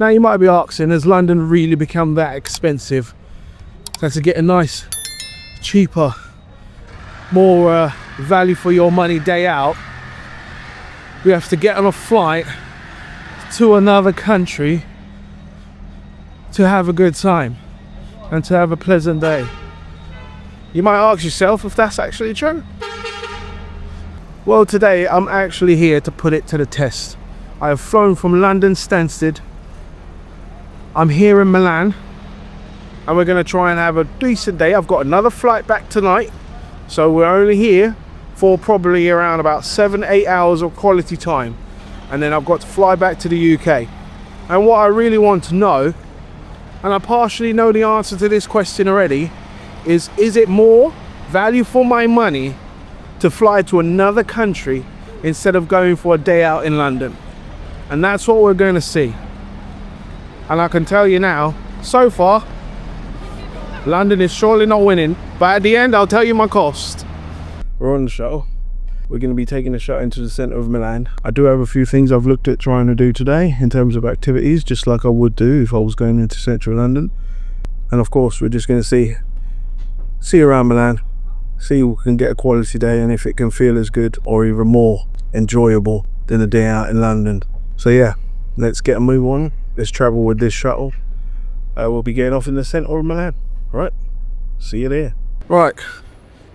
Now you might be asking, has London really become that expensive? So to get a nice, cheaper, more value for your money day out, we have to get on a flight to another country to have a good time and to have a pleasant day. You might ask yourself if that's actually true. Well, today I'm actually here to put it to the test. I have flown from London Stansted. I'm here in Milan and we're going to try and have a decent day. I've got another flight back tonight, so we're only here for probably around about 7-8 hours of quality time, and then I've got to fly back to the UK. And what I really want to know, and I partially know the answer to this question already, is it more value for my money to fly to another country instead of going for a day out in London? And that's what we're going to see. And I can tell you now, so far, London is surely not winning, but at the end I'll tell you my cost. We're on the shuttle. We're going to be taking the shuttle into the centre of Milan. I do have a few things I've looked at trying to do today in terms of activities, just like I would do if I was going into central London. And of course we're just going to see around Milan, see if we can get a quality day and if it can feel as good or even more enjoyable than a day out in London. So yeah, let's get a move on. Let's travel with this shuttle. We'll be getting off in the centre of Milan. Right, see you there. Right,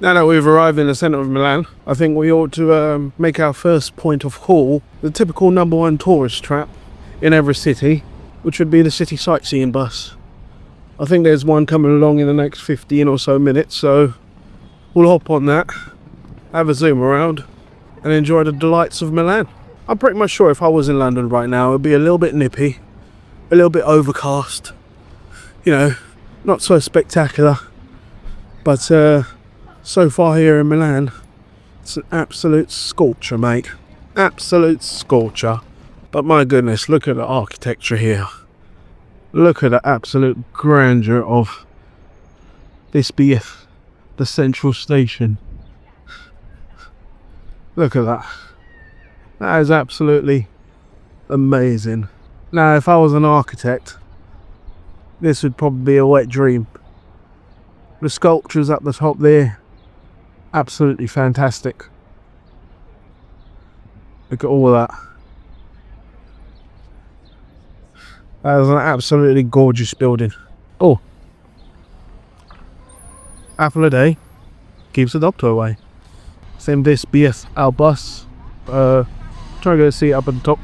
now that we've arrived in the centre of Milan, I think we ought to make our first point of call, the typical #1 tourist trap in every city, which would be the city sightseeing bus. I think there's one coming along in the next 15 or so minutes, so we'll hop on that, have a zoom around and enjoy the delights of Milan. I'm pretty much sure if I was in London right now, it'd be a little bit nippy, a little bit overcast, you know, not so spectacular, but so far here in Milan, it's an absolute scorcher, mate. Absolute scorcher. But my goodness, look at the architecture here. Look at the absolute grandeur of this being the central station. Look at that. That is absolutely amazing. Now, if I was an architect, this would probably be a wet dream. The sculptures up the top there, absolutely fantastic. Look at all of that. That is an absolutely gorgeous building. Oh, apple a day keeps the doctor away. Same this BS our bus. Try to get a seat up at the top.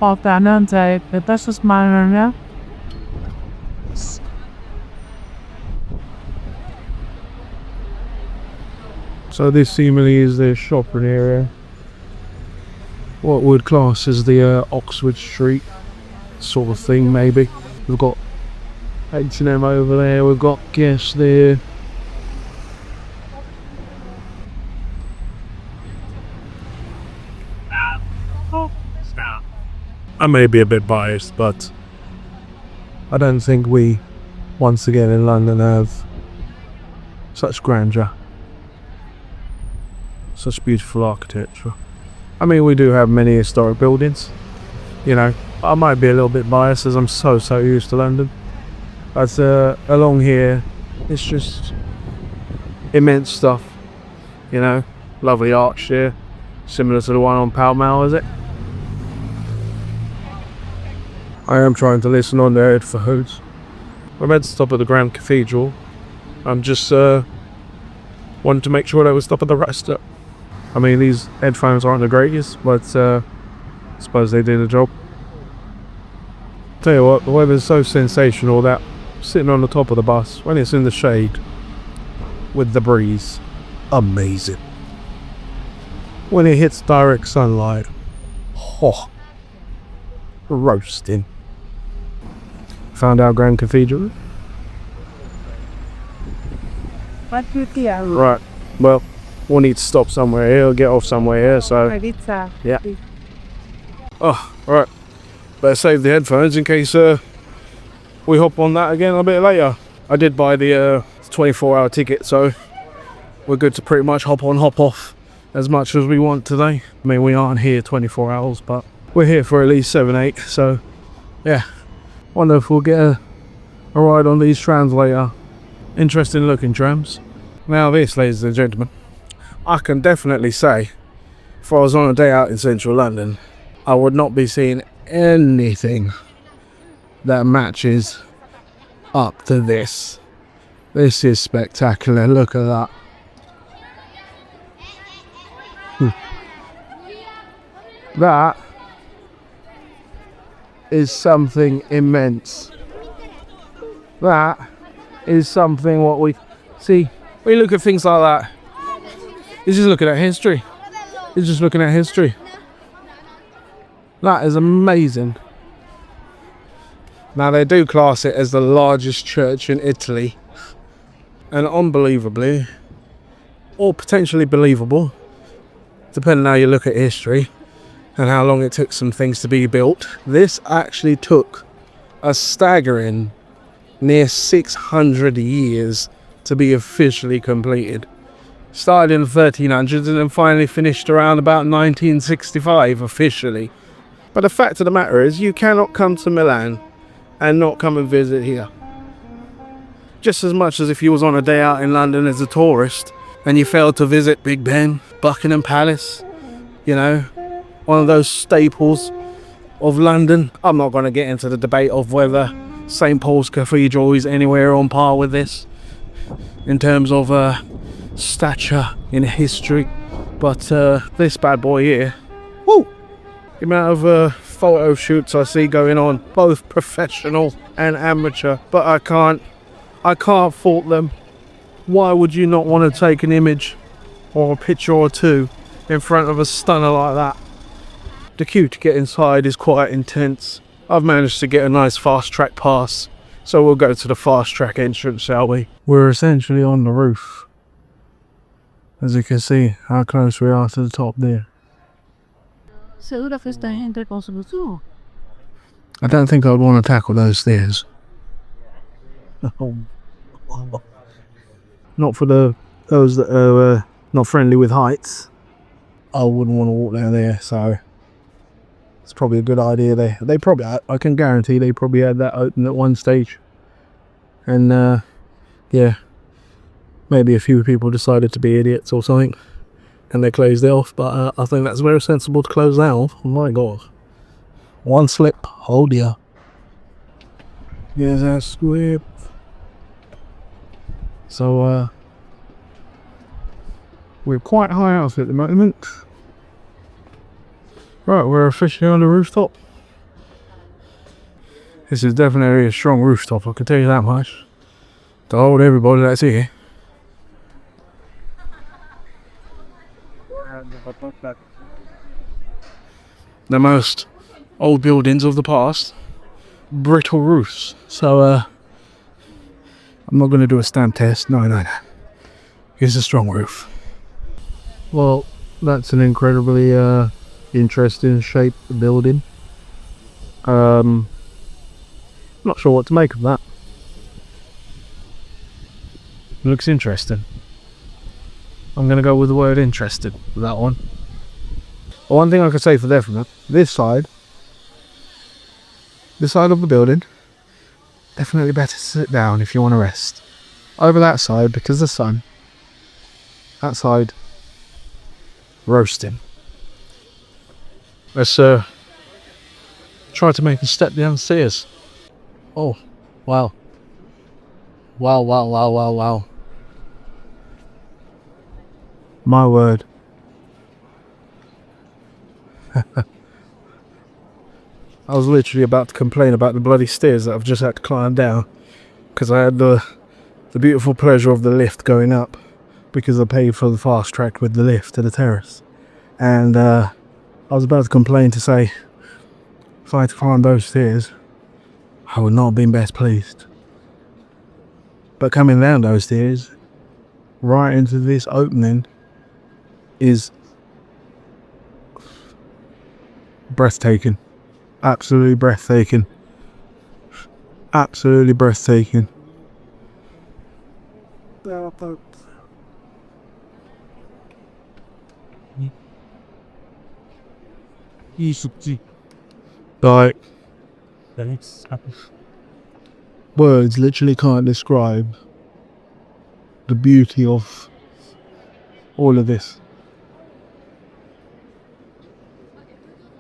Auf der anderen Seite, das ist meine, So this seemingly is the shopping area. What would class as the Oxford Street sort of thing, maybe. We've got H&M over there, we've got Guess there. I may be a bit biased, but I don't think we, once again in London, have such grandeur, such beautiful architecture. I mean, we do have many historic buildings, you know. I might be a little bit biased as I'm so used to London, but along here it's just immense stuff, you know. Lovely arch here, similar to the one on Pall Mall, is it? I am trying to listen on the headphones. I'm at the top of the Grand Cathedral. I'm just wanted to make sure that we stop at the rest stop. I mean, these headphones aren't the greatest, but I suppose they did the job. Tell you what, the weather's so sensational that sitting on the top of the bus when it's in the shade with the breeze, amazing. When it hits direct sunlight, oh, roasting. Found our Grand Cathedral. Right, well, we'll need to stop somewhere here, get off somewhere here, so yeah. Oh, right, better save the headphones in case we hop on that again a bit later. I did buy the 24-hour ticket, so we're good to pretty much hop on, hop off as much as we want today. I mean, we aren't here 24 hours, but we're here for at least 7, 8. So, yeah. Wonder if we'll get a ride on these trams later. Interesting looking trams. Now this, ladies and gentlemen, I can definitely say, if I was on a day out in central London, I would not be seeing anything that matches up to this. This is spectacular. Look at that. That is something immense. That is something what we see. We look at things like that. You're just looking at history. You're just looking at history. That is amazing. Now they do class it as the largest church in Italy. And unbelievably, or potentially believable, depending how you look at history and how long it took some things to be built, this actually took a staggering near 600 years to be officially completed. Started in the 1300s and then finally finished around about 1965 officially. But the fact of the matter is, you cannot come to Milan and not come and visit here. Just as much as if you was on a day out in London as a tourist and you failed to visit Big Ben, Buckingham Palace, you know, one of those staples of London. I'm not going to get into the debate of whether St. Paul's Cathedral is anywhere on par with this in terms of stature in history, but this bad boy here, woo! The amount of photo shoots I see going on, both professional and amateur, but I can't fault them. Why would you not want to take an image or a picture or two in front of a stunner like that? The queue to get inside is quite intense. I've managed to get a nice fast track pass, so we'll go to the fast track entrance, shall we? We're essentially on the roof. As you can see how close we are to the top there. I don't think I'd want to tackle those stairs. Not for those that are not friendly with heights. I wouldn't want to walk down there, so it's probably a good idea there. They probably, I can guarantee they probably had that open at one stage. And yeah, maybe a few people decided to be idiots or something and they closed it off, but I think that's very sensible to close that off. Oh my god. One slip, oh dear. Here's our squib. So we're quite high up at the moment. Right, we're officially on the rooftop. This is definitely a strong rooftop, I can tell you that much. To hold everybody that's here. The most old buildings of the past, brittle roofs. So I'm not going to do a stamp test. No. It's a strong roof. Well, that's an incredibly interesting shaped building. Not sure what to make of that. Looks interesting. I'm going to go with the word interested for that one. Well, one thing I could say for definite, this side of the building, definitely better to sit down if you want to rest. Over that side, because of the sun, that side, roasting. Let's try to make a step downstairs. Oh, wow. Wow. My word. I was literally about to complain about the bloody stairs that I've just had to climb down, because I had the beautiful pleasure of the lift going up, because I paid for the fast track with the lift to the terrace. And I was about to complain to say, if I had to climb those stairs, I would not have been best pleased. But coming down those stairs, right into this opening, is breathtaking. Absolutely breathtaking. Absolutely breathtaking. 이숙지. Like, Thanks. words literally can't describe the beauty of all of this.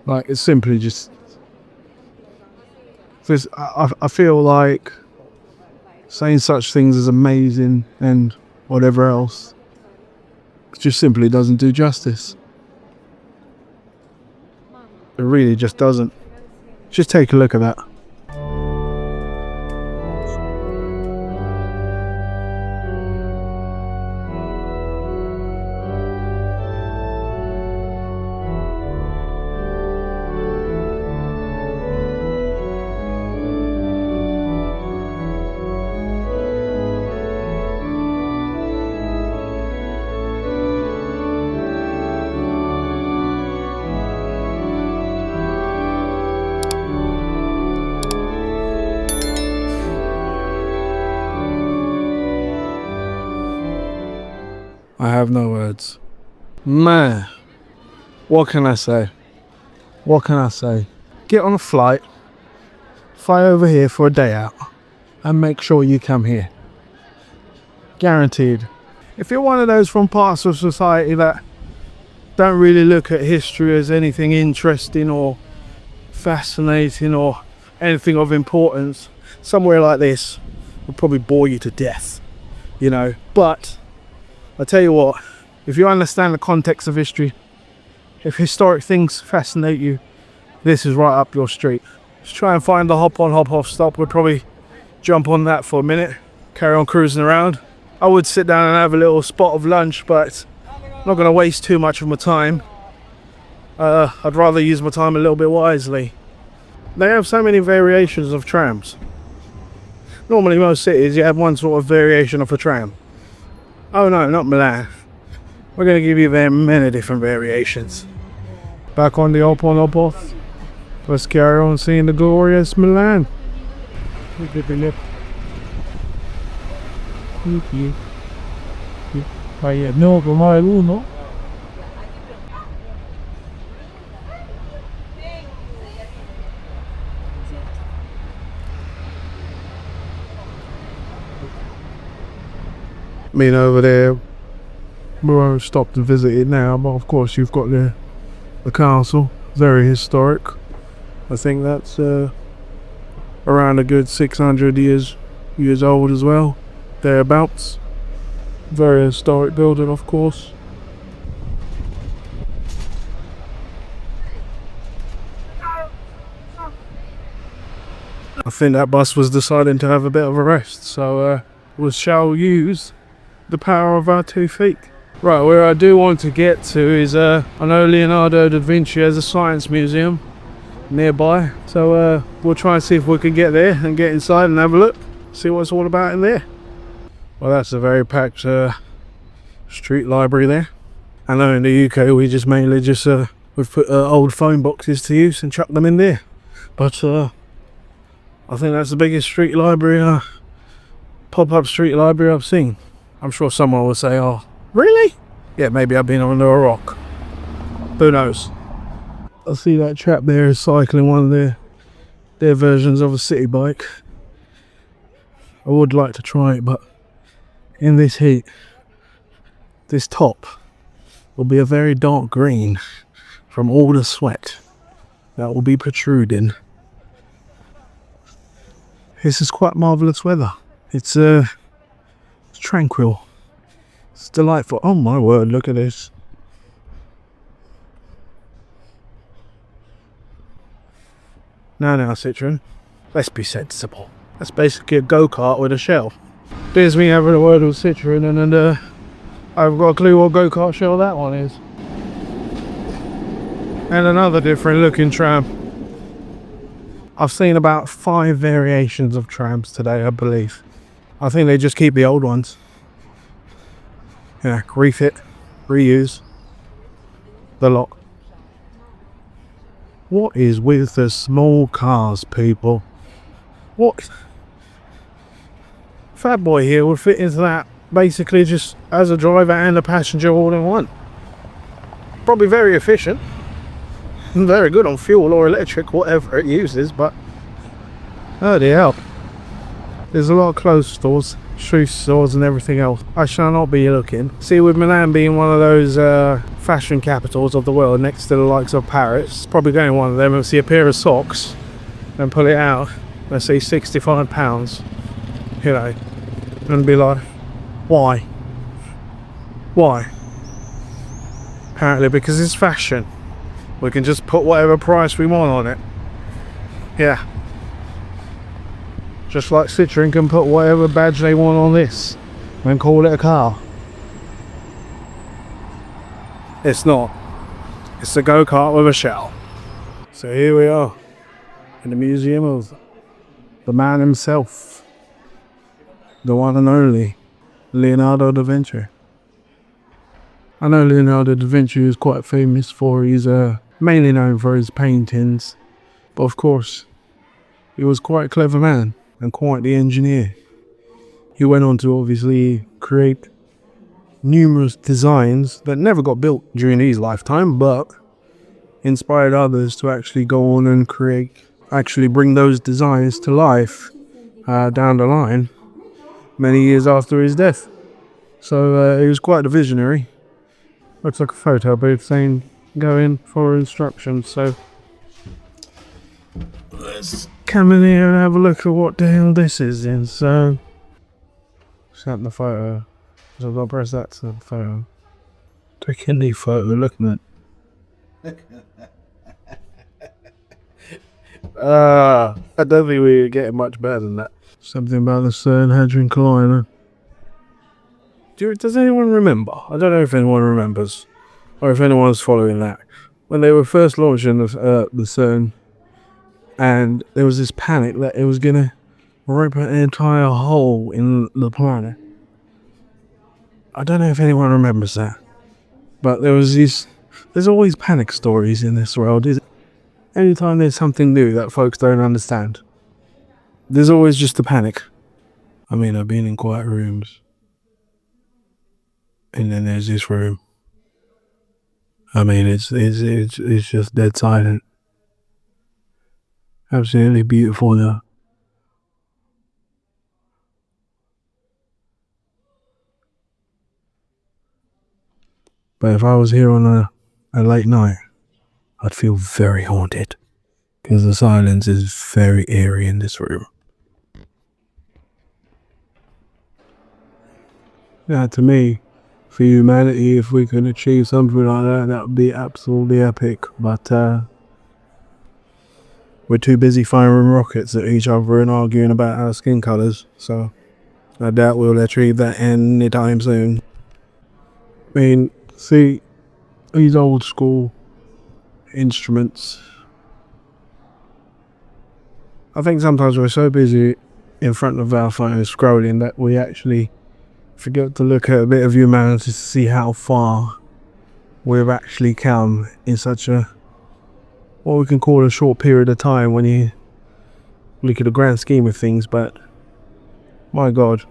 Like, it's simply just, I feel like saying such things as amazing and whatever else just simply doesn't do justice. It really just doesn't. Just take a look at that. I have no words. Man, what can I say? What can I say? Get on a flight, fly over here for a day out, and make sure you come here. Guaranteed. If you're one of those from parts of society that don't really look at history as anything interesting or fascinating or anything of importance, somewhere like this would probably bore you to death, you know. But I tell you what, if you understand the context of history, if historic things fascinate you, this is right up your street. Just try and find the hop on, hop off stop. We'll probably jump on that for a minute, carry on cruising around. I would sit down and have a little spot of lunch, but I'm not going to waste too much of my time. I'd rather use my time a little bit wisely. They have so many variations of trams. Normally most cities you have one sort of variation of a tram. Oh no, not Milan. We're going to give you very many different variations. Back on the hop on, hop off. Let's carry on seeing the glorious Milan. Vai, no, come è uno? I mean, over there, we won't stop to visit it now, but of course you've got the castle, very historic. I think that's around a good 600 years old as well, thereabouts. Very historic building, of course. I think that bus was deciding to have a bit of a rest, so we shall use the power of our 2 feet. Right, where I do want to get to is I know Leonardo da Vinci has a science museum nearby, so we'll try and see if we can get there and get inside and have a look, see what it's all about in there. Well, that's a very packed street library there. I know in the UK we just mainly we've put old phone boxes to use and chuck them in there, but I think that's the biggest street library, pop-up street library I've seen. I'm sure someone will say, oh, really? Yeah, maybe I've been under a rock. Who knows? I see that chap there is cycling one of their versions of a city bike. I would like to try it, but in this heat, this top will be a very dark green from all the sweat that will be protruding. This is quite marvellous weather. It's tranquil. It's delightful. Oh my word, look at this. Now, Citroen, let's be sensible. That's basically a go-kart with a shell. There's me having a word with Citroen, and I've got a clue what go-kart shell that one is. And another different looking tram. I've seen about 5 variations of trams today, I believe. I think they just keep the old ones. Yeah, refit, reuse, the lot. What is with the small cars, people? What? Fat Boy here would fit into that basically just as a driver and a passenger all in one. Probably very efficient. Very good on fuel or electric, whatever it uses, but bloody hell. There's a lot of clothes stores, shoe stores and everything else. I shall not be looking. See, with Milan being one of those fashion capitals of the world next to the likes of Paris, probably going to one of them and see a pair of socks and pull it out, let's say £65, you know, and be like, why? Why? Apparently because it's fashion. We can just put whatever price we want on it. Yeah. Just like Citroën can put whatever badge they want on this and call it a car. It's not. It's a go-kart with a shell. So here we are in the museum of the man himself, the one and only Leonardo da Vinci. I know Leonardo da Vinci is quite famous for he's mainly known for his paintings, but of course he was quite a clever man and quite the engineer. He went on to obviously create numerous designs that never got built during his lifetime, but inspired others to actually go on and bring those designs to life down the line many years after his death. So he was quite a visionary. Looks like a photo booth saying go in for instructions, so let's come in here and have a look at what the hell this is in. So is that the photo? So I've got to press that to the photo. Taking the photo, looking at I don't think we're getting much better than that. Something about the Sir Hadrian Collider. Does anyone remember? I don't know if anyone remembers or if anyone's following that. When they were first launching the CERN, and there was this panic that it was going to rip an entire hole in the planet. I don't know if anyone remembers that. But there's always panic stories in this world. Anytime there's something new that folks don't understand, there's always just a panic. I mean, I've been in quiet rooms. And then there's this room. I mean, it's just dead silent. Absolutely beautiful though. But if I was here on a late night, I'd feel very haunted. Because the silence is very eerie in this room. Yeah, to me, for humanity, if we could achieve something like that, that would be absolutely epic. But we're too busy firing rockets at each other and arguing about our skin colours, so I doubt we'll achieve that anytime soon. I mean, see, these old school instruments, I think sometimes we're so busy in front of our phone scrolling that we actually forget to look at a bit of humanity to see how far we've actually come in such a, what we can call a short period of time when you look at the grand scheme of things, but my God.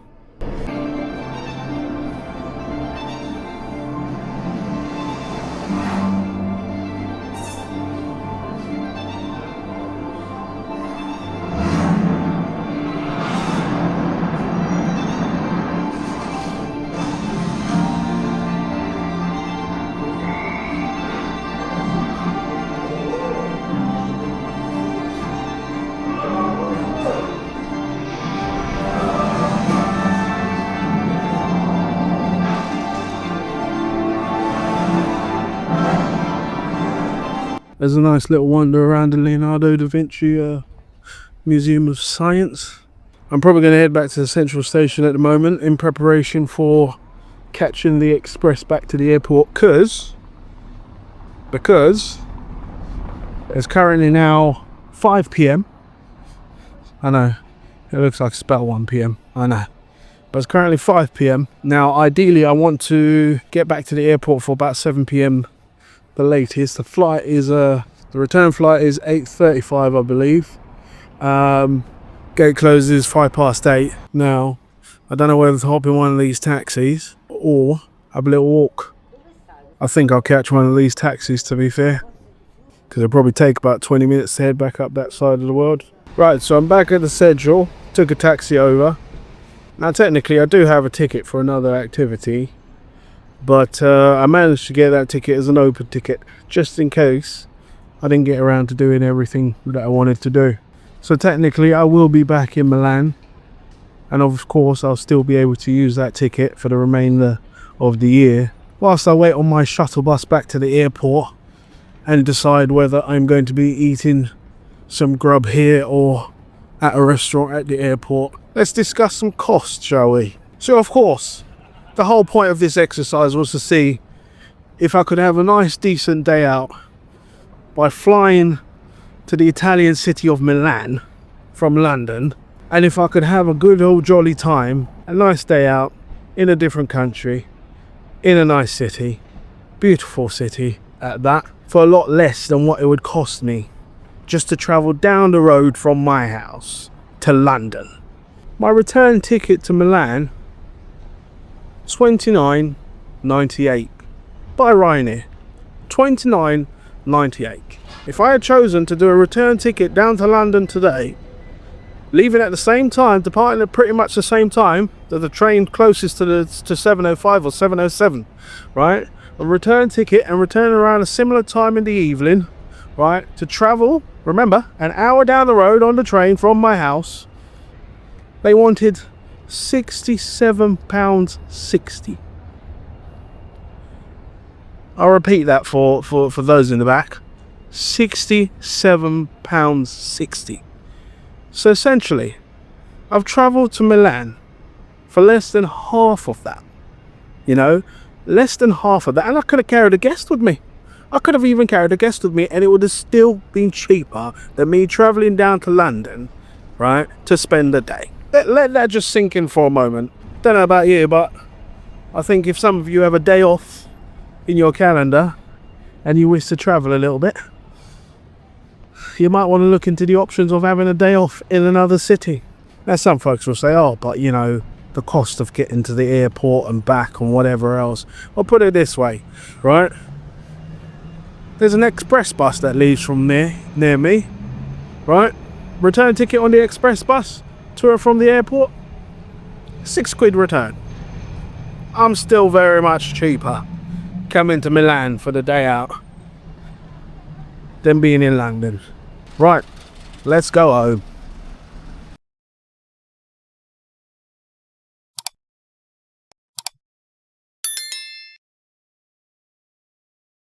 There's a nice little wander around the Leonardo da Vinci Museum of Science. I'm probably going to head back to the central station at the moment in preparation for catching the express back to the airport, because it's currently now 5 p.m. I know, it looks like it's about 1 p.m. I know, but it's currently 5 p.m. Now ideally I want to get back to the airport for about 7 p.m. the latest. The flight is the return flight is 8:35, I believe. Gate closes 8:05. Now I don't know whether to hop in one of these taxis or have a little walk. I think I'll catch one of these taxis, to be fair. because it'll probably take about 20 minutes to head back up that side of the world. Right, so I'm back at the Central, took a taxi over. Now technically I do have a ticket for another activity, but I managed to get that ticket as an open ticket, just in case I didn't get around to doing everything that I wanted to do. So technically I will be back in Milan, and of course I'll still be able to use that ticket for the remainder of the year, whilst I wait on my shuttle bus back to the airport and decide whether I'm going to be eating some grub here or at a restaurant at the airport. Let's discuss some costs, shall we? So of course, the whole point of this exercise was to see if I could have a nice decent day out by flying to the Italian city of Milan from London, and if I could have a good old jolly time, a nice day out in a different country, in a nice city, beautiful city at that, for a lot less than what it would cost me just to travel down the road from my house to London. My return ticket to Milan, $29.98 by Ryanair. $29.98. If I had chosen to do a return ticket down to London today, leaving at the same time, departing at pretty much the same time that the train closest to 7:05 or 7:07, right? A return ticket and return around a similar time in the evening, right? To travel, remember, an hour down the road on the train from my house. They wanted £67.60. I'll repeat that for those in the back. £67.60. So essentially, I've travelled to Milan for less than half of that. You know, less than half of that. And I could have carried a guest with me. I could have even carried a guest with me, and it would have still been cheaper than me travelling down to London, right, to spend a day. Let that just sink in for a moment. Don't know about you, but I think if some of you have a day off in your calendar and you wish to travel a little bit, you might want to look into the options of having a day off in another city. Now some folks will say, oh, but you know, the cost of getting to the airport and back and whatever else. I'll put it this way, right? There's an express bus that leaves from near me, right? Return ticket on the express bus to and from the airport, £6 return. I'm still very much cheaper coming to Milan for the day out than being in London. Right, let's go home.